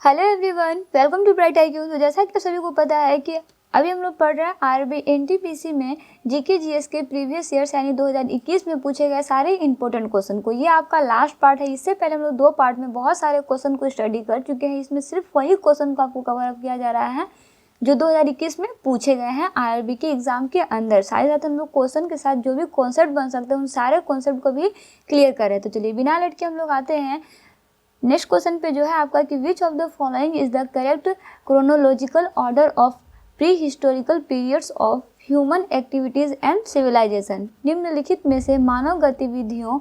Hello everyone, welcome to Bright IQ. तो जैसा कि सभी को पता है कि अभी हम लोग पढ़ रहे हैं आरबी एनटीपीसी में जीके जीएस के प्रीवियस ईयर्स यानी 2021 में पूछे गए सारे इंपॉर्टेंट क्वेश्चन को। ये आपका लास्ट पार्ट है। इससे पहले हम लोग 2 पार्ट में बहुत सारे क्वेश्चन को स्टडी कर चुके हैं। इसमें सिर्फ वही क्वेश्चन को आपको कवर अप किया जा रहा है जो 2021 में पूछे गए हैं आरबी के एग्जाम के अंदर। साथ ही साथ हम लोग क्वेश्चन के साथ जो भी कॉन्सेप्ट बन सकते हैं उन सारे कॉन्सेप्ट को भी क्लियर करें। तो चलिए बिना लेट के हम लोग आते हैं नेक्स्ट क्वेश्चन पे, जो है आपका कि which of the following is the correct chronological order of prehistorical periods of human activities and civilization. निम्नलिखित में से मानव गतिविधियों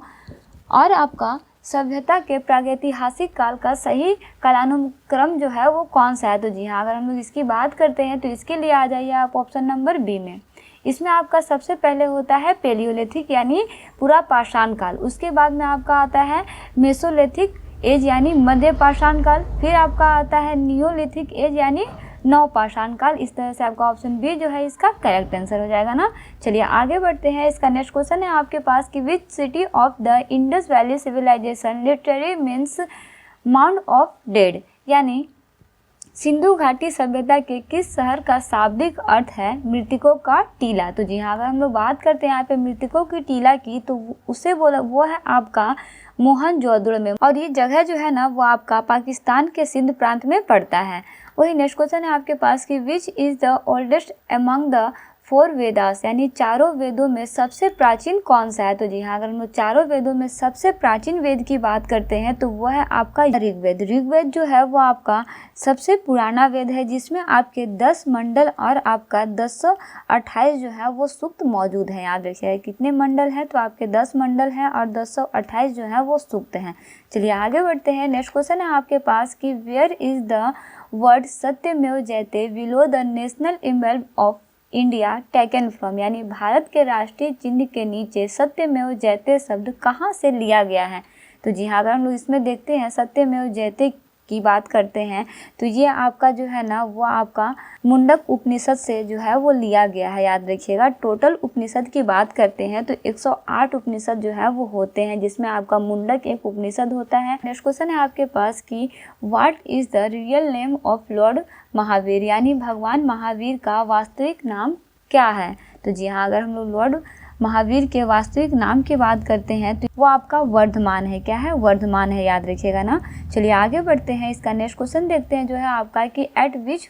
और आपका सभ्यता के प्रागैतिहासिक काल का सही कालानुक्रम जो है वो कौन सा है। तो जी हाँ, अगर हम लोग इसकी बात करते हैं तो इसके लिए आ जाइए आप ऑप्शन नंबर बी में। इसमें आपका सबसे पहले होता है पेलियोलिथिक यानी पूरा पाषाण काल। उसके बाद में आपका आता है मेसोलिथिक एज यानी मध्य पाषाण काल। फिर आपका आता है नियोलिथिक एज यानी नव पाषाण काल। इस तरह से आपका ऑप्शन बी जो है इसका करेक्ट आंसर हो जाएगा ना। चलिए आगे बढ़ते हैं। इसका नेक्स्ट क्वेश्चन है आपके पास कि which city of the Indus Valley civilization literary means mount of dead, यानी सिंधु घाटी सभ्यता के किस शहर का शाब्दिक अर्थ है मृतकों का टीला। तो जी हाँ, अगर हम लोग बात करते हैं यहाँ पे मृतकों की टीला की तो उसे बोला वो है आपका मोहनजोदड़ो में, और ये जगह जो है ना वो आपका पाकिस्तान के सिंध प्रांत में पड़ता है। वही नेक्स्ट क्वेश्चन है आपके पास कि which is the oldest among the 4 Vedas, यानी चारों वेदों में सबसे प्राचीन कौन सा है। तो जी हाँ, अगर हम लोग चारों वेदों में सबसे प्राचीन वेद की बात करते हैं तो वो है आपका ऋग्वेद। ऋग्वेद जो है वो आपका सबसे पुराना वेद है जिसमें आपके 10 मंडल और आपका 1028 जो है वो सूक्त मौजूद है। याद रखिए कितने मंडल हैं, तो आपके 10 मंडल हैं और 1028 जो है वो सूक्त हैं। चलिए आगे बढ़ते हैं। नेक्स्ट क्वेश्चन है आपके पास कि वेयर इज द वर्ड सत्यमेव जयते below the national emblem of India taken from, यानी भारत के राष्ट्रीय चिन्ह के नीचे सत्यमेव जयते शब्द कहाँ से लिया गया है। तो जी हाँ, अगर हम लोग इसमें देखते हैं सत्यमेव जयते की बात करते हैं तो ये आपका जो है ना वो आपका मुंडक उपनिषद से जो है वो लिया गया है। याद रखिएगा टोटल उपनिषद की बात करते हैं तो 108 उपनिषद जो है वो होते हैं जिसमें आपका मुंडक एक उपनिषद होता है। नेक्स्ट क्वेश्चन है आपके पास कि what is the real name of Lord Mahavir, यानी भगवान महावीर का वास्तविक नाम क्या है। तो जी हाँ, अगर हम लोग लॉर्ड महावीर के वास्तविक नाम की बात करते हैं तो वो आपका वर्धमान है। क्या है? वर्धमान है, याद रखिएगा ना। चलिए आगे बढ़ते हैं। इसका नेक्स्ट क्वेश्चन देखते हैं जो है आपका कि eight which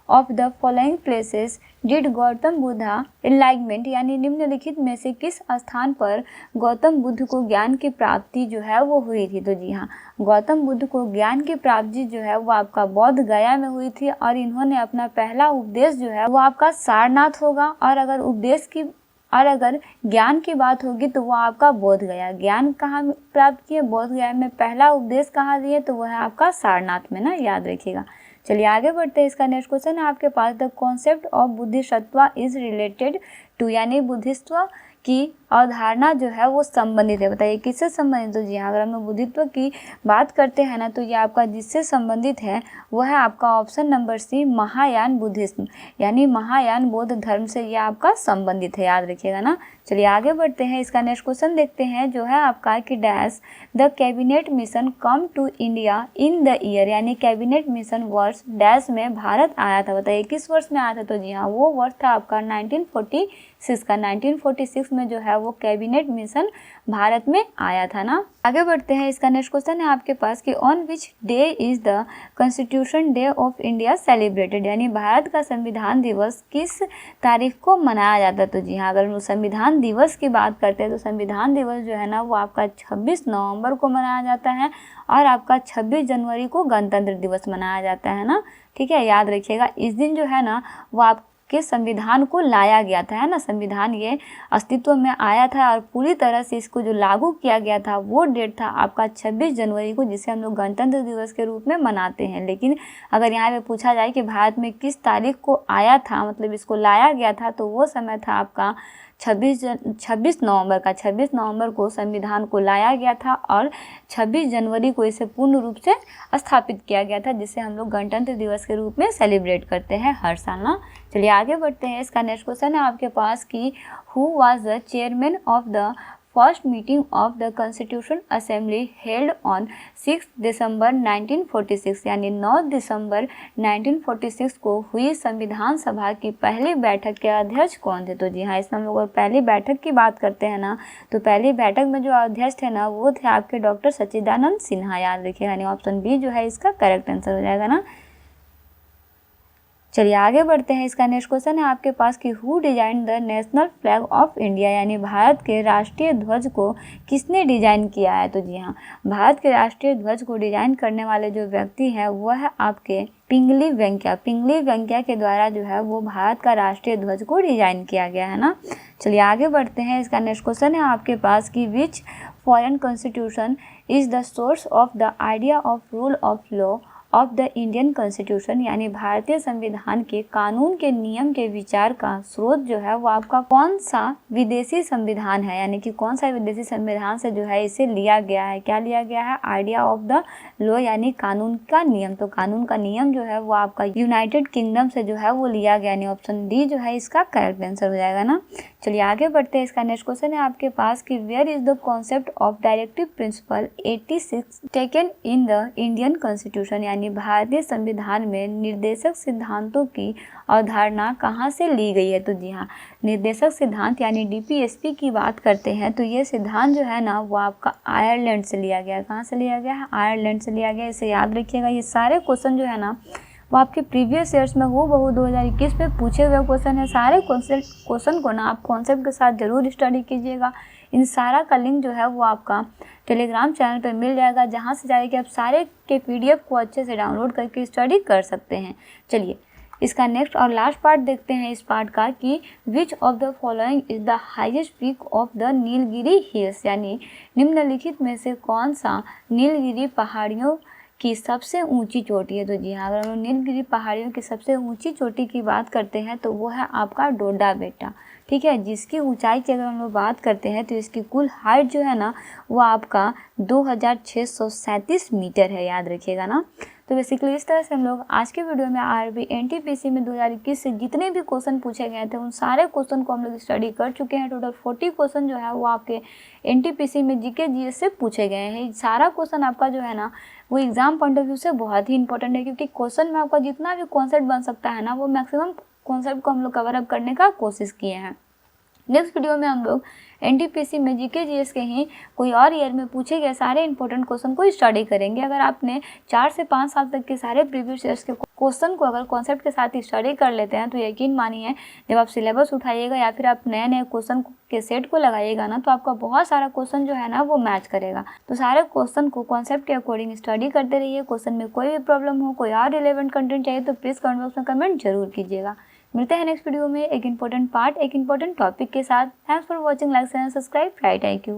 of the following places did Gautam Buddha enlightenment, यानी निम्नलिखित में से किस स्थान पर गौतम बुद्ध को ज्ञान की प्राप्ति जो है वो हुई थी। तो जी हाँ, गौतम बुद्ध को ज्ञान की प्राप्ति जो है वो आपका बोध गया में हुई थी और इन्होंने अपना पहला उपदेश जो है वो आपका सारनाथ होगा। और अगर ज्ञान की बात होगी तो वो आपका बोध गया। ज्ञान कहाँ प्राप्त किए? बोध गया में। पहला उपदेश कहाँ दिए? तो वो है आपका सारनाथ में ना, याद रखिएगा। चलिए आगे बढ़ते हैं। इसका नेक्स्ट क्वेश्चन है आपके पास the concept of bodhisattva is related to, यानी बुद्धित्व की अवधारणा जो है वो संबंधित है। बताइए किससे संबंधित। तो जी हाँ, अगर हम बुद्धित्व की बात करते हैं ना तो ये आपका जिससे संबंधित है वो है आपका option number C Mahayana Buddhism, यानी महायान बौद्ध धर्म से ये आपका संबंधित है। याद रखिएगा ना। चलिए आगे बढ़ते हैं। इसका नेक्स्ट क्वेश्चन देखते हैं जो है आपका कि dash the cabinet mission come to India in the year, यानी कैबिनेट मिशन वर्ष डैश में भारत आया था। बताइए किस वर्ष में आया था। तो जी हाँ, वो वर्ष था आपका 1946 का। 1946 में जो है वो कैबिनेट मिशन भारत में आया था ना। आगे बढ़ते हैं। इसका नेक्स्ट क्वेश्चन है आपके पास कि on which day is the constitution day of India celebrated, यानी भारत का संविधान दिवस किस तारीख को मनाया जाता है। तो जी हाँ, अगर हम संविधान दिवस की बात करते हैं तो संविधान दिवस जो है ना वो आपका 26 नवंबर को मनाया जाता है और आपका 26 जनवरी को गणतंत्र दिवस मनाया जाता है ना। ठीक है, याद रखिएगा। इस दिन जो है ना वो आप के संविधान को लाया गया था, है ना। संविधान ये अस्तित्व में आया था और पूरी तरह से इसको जो लागू किया गया था वो डेट था आपका 26 जनवरी को, जिसे हम लोग गणतंत्र दिवस के रूप में मनाते हैं। लेकिन अगर यहाँ पे पूछा जाए कि भारत में किस तारीख को आया था, मतलब इसको लाया गया था, तो वो समय था आपका 26 नवंबर का। 26 नवंबर को संविधान को लाया गया था और 26 जनवरी को इसे पूर्ण रूप से स्थापित किया गया था, जिसे हम लोग गणतंत्र दिवस के रूप में सेलिब्रेट करते हैं हर साल ना। चलिए आगे बढ़ते हैं। इसका नेक्स्ट क्वेश्चन है आपके पास कि who was the chairman of the first meeting of the constitution assembly held on 6 दिसंबर 1946 यानी 9 दिसंबर 1946 को हुई संविधान सभा की पहली बैठक के अध्यक्ष कौन थे? तो जी हाँ, इसमें हम लोग पहली बैठक की बात करते हैं ना, तो पहली बैठक में जो अध्यक्ष थे ना वो थे आपके डॉक्टर सच्चिदानंद सिन्हा, याद रखिएगा। यानी ऑप्शन बी जो है इसका करेक्ट आंसर हो जाएगा ना। चलिए आगे बढ़ते हैं। इसका नेक्स्ट क्वेश्चन है आपके पास कि who design the national flag of India, यानी भारत के राष्ट्रीय ध्वज को किसने डिजाइन किया है? तो जी हाँ, भारत के राष्ट्रीय ध्वज को डिजाइन करने वाले जो व्यक्ति है वो है आपके पिंगली वेंकैया। पिंगली वेंकैया के द्वारा जो है वो भारत का राष्ट्रीय ध्वज को डिजाइन किया गया है ना। चलिए आगे बढ़ते हैं। इसका नेक्स्ट क्वेश्चन है आपके पास कि which foreign constitution is the source of the idea of rule of law of the Indian constitution, यानी भारतीय संविधान के कानून के नियम के विचार का स्रोत जो है वो आपका कौन सा विदेशी संविधान है, यानी कि कौन सा विदेशी संविधान से जो है इसे लिया गया है? क्या लिया गया है? आइडिया ऑफ द लॉ यानी कानून का नियम। तो कानून का नियम जो है वो आपका यूनाइटेड किंगडम से जो है वो लिया गया, यानी ऑप्शन डी जो है इसका करेक्ट आंसर हो जाएगा ना। चलिए आगे बढ़ते हैं। इसका नेक्स्ट क्वेश्चन है आपके पास कि where is the concept of directive principle 86 taken in the Indian constitution, यानी भारतीय संविधान में निर्देशक सिद्धांतों की अवधारणा कहाँ से ली गई है? तो जी हाँ, निर्देशक सिद्धांत यानी डीपीएसपी की बात करते हैं तो ये सिद्धांत जो है ना वो आपका आयरलैंड से लिया गया है। कहाँ से लिया गया है? आयरलैंड से लिया गया। इसे याद रखिएगा। ये सारे क्वेश्चन जो है ना वो आपके प्रीवियस ईयर्स में हूबहू 2021 में पूछे हुए क्वेश्चन है। सारे क्वेश्चन को ना आप कॉन्सेप्ट के साथ जरूर स्टडी कीजिएगा। इन सारा का लिंक जो है वो आपका टेलीग्राम चैनल पर मिल जाएगा, जहाँ से जाके कि आप सारे के पीडीएफ को अच्छे से डाउनलोड करके स्टडी कर सकते हैं। चलिए इसका नेक्स्ट और लास्ट पार्ट देखते हैं इस पार्ट का कि which of the following is the highest peak of the Nilgiri hills, यानी निम्नलिखित में से कौन सा नीलगिरी पहाड़ियों की सबसे ऊंची चोटी है? तो जी हाँ, अगर हम नीलगिरी पहाड़ियों की सबसे ऊंची चोटी की बात करते हैं तो वो है आपका डोडा बेटा, ठीक है, जिसकी ऊंचाई की अगर हम लोग बात करते हैं तो इसकी कुल हाइट जो है ना वो आपका 2637 मीटर है, याद रखिएगा ना। तो बेसिकली इस तरह से हम लोग आज के वीडियो में आरबी एनटीपीसी में 2021 से जितने भी क्वेश्चन पूछे गए थे उन सारे क्वेश्चन को हम लोग स्टडी कर चुके हैं। टोटल 40 क्वेश्चन जो है वो आपके एनटीपीसी में जीके जीएस से पूछे गए हैं। सारा क्वेश्चन आपका जो है ना वो एग्जाम पॉइंट ऑफ व्यू से बहुत ही इंपॉर्टेंट है, क्योंकि क्वेश्चन में आपका जितना भी कॉन्सेप्ट बन सकता है ना वो मैक्सिमम कॉन्सेप्ट को हम लोग कवर अप करने का कोशिश किए हैं। नेक्स्ट वीडियो में हम लोग एनटीपीसी में जीके जीएस के ही कोई और ईयर में पूछे गए सारे इंपॉर्टेंट क्वेश्चन को स्टडी करेंगे। अगर आपने 4 से 5 साल तक के सारे प्रीवियस ईयर्स के क्वेश्चन को अगर कॉन्सेप्ट के साथ स्टडी कर लेते हैं तो यकीन मानिए जब आप सिलेबस उठाइएगा या फिर आप नए नए क्वेश्चन के सेट को लगाइएगा ना तो आपका बहुत सारा क्वेश्चन जो है ना वो मैच करेगा। तो सारे क्वेश्चन को कॉन्सेप्ट के अकॉर्डिंग स्टडी करते रहिए। क्वेश्चन में कोई भी प्रॉब्लम हो, कोई और रिलेवेंट कंटेंट चाहिए तो प्लीज़ कमेंट बॉक्स में कमेंट जरूर कीजिएगा। मिलते हैं नेक्स्ट वीडियो में एक इंपॉर्टेंट पार्ट, एक इंपॉर्टेंट टॉपिक के साथ। Thanks for watching, like and subscribe right IQ।